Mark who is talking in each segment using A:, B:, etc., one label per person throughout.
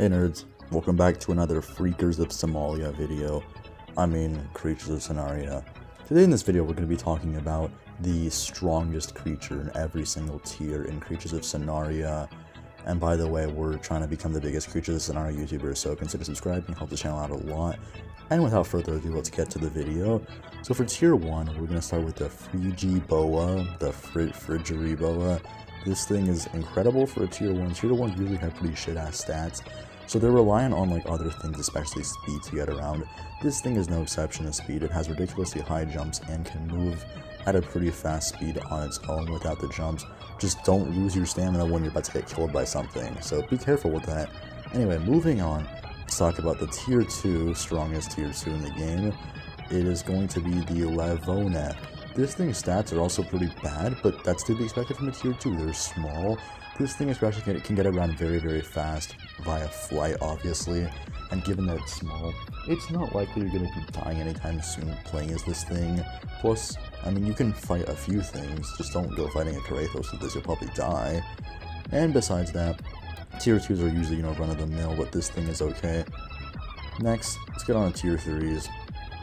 A: Hey nerds, welcome back to another Freakers of Somalia video. Creatures of Sonaria. Today in this video we're going to be talking about the strongest creature in every single tier in Creatures of Sonaria. And by the way, we're trying to become the biggest Creatures of Sonaria YouTuber, so consider subscribing, help the channel out a lot. And without further ado, let's get to the video. So for tier 1, we're going to start with the Frigiboa, the Frigeriboa. This thing is incredible for a tier 1. Tier 1 usually have pretty shit-ass stats, so they're reliant on like other things, especially speed, to get around. This thing is no exception to speed. It has ridiculously high jumps and can move at a pretty fast speed on its own without the jumps. Just don't lose your stamina when you're about to get killed by something, so be careful with that. Anyway, moving on, let's talk about the tier 2, strongest tier 2 in the game. It is going to be the Levona. This thing's stats are also pretty bad, but that's to be expected from a tier 2. They're small. This thing especially can get around very fast via flight, obviously, and given that it's small, it's not likely you're going to be dying anytime soon playing as this thing. Plus, you can fight a few things, just don't go fighting a Karathos with this, you'll probably die. And besides that, tier 2s are usually, run-of-the-mill, but this thing is okay. Next, let's get on to tier 3s.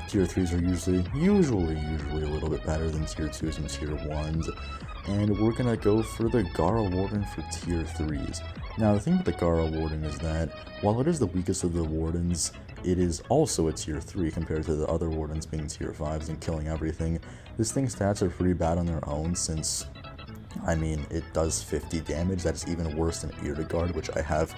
A: Tier 3s are usually a little bit better than tier 2s and tier 1s. And we're gonna go for the Gara Warden for tier 3s. Now the thing with the Gara Warden is that, while it is the weakest of the Wardens, it is also a tier 3 compared to the other Wardens being tier 5s and killing everything. This thing's stats are pretty bad on their own since, it does 50 damage. That's even worse than Irregard, which I have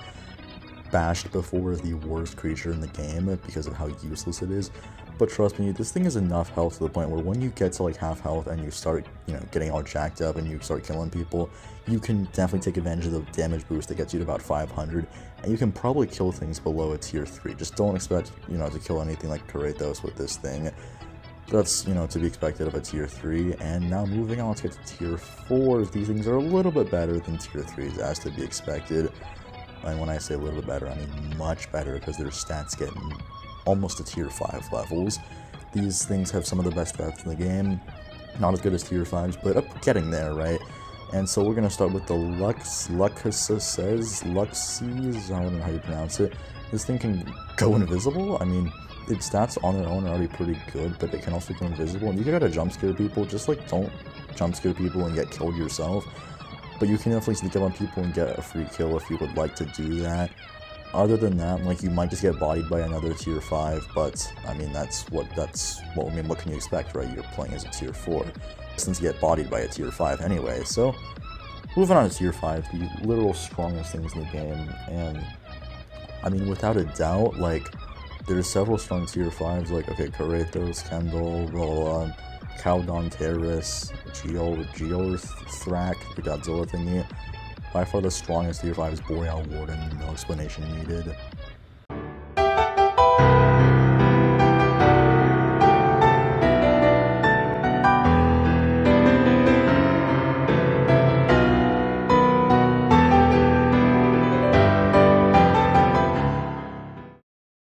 A: bashed before as the worst creature in the game because of how useless it is. But trust me, this thing is enough health to the point where when you get to like half health and you start, getting all jacked up and you start killing people, you can definitely take advantage of the damage boost that gets you to about 500, and you can probably kill things below a tier 3. Just don't expect, to kill anything like Karathos with this thing. That's, to be expected of a tier 3. And now moving on, let's get to tier 4s. These things are a little bit better than tier 3s, as to be expected. And when I say a little bit better, I mean much better, because their stats get almost to tier 5 levels. These things have some of the best stats in the game. Not as good as tier 5s, but getting there, right? And so we're going to start with the Luxes, I don't know how you pronounce it. This thing can go invisible. Its stats on their own are already pretty good, but it can also go invisible. And you gotta jump scare people, just don't jump scare people and get killed yourself. But you can definitely sneak up on people and get a free kill if you would like to do that. Other than that, you might just get bodied by another tier 5, but, what can you expect, right? You're playing as a tier 4, since you get bodied by a tier 5 anyway. So, moving on to tier 5, the literal strongest things in the game, and, without a doubt, there's several strong tier 5s, Karathos, Kendall, Rolla, Cowdon Terrace, Geothrak, the Godzilla thingy. By far the strongest tier 5 is Boreal Warden, no explanation needed.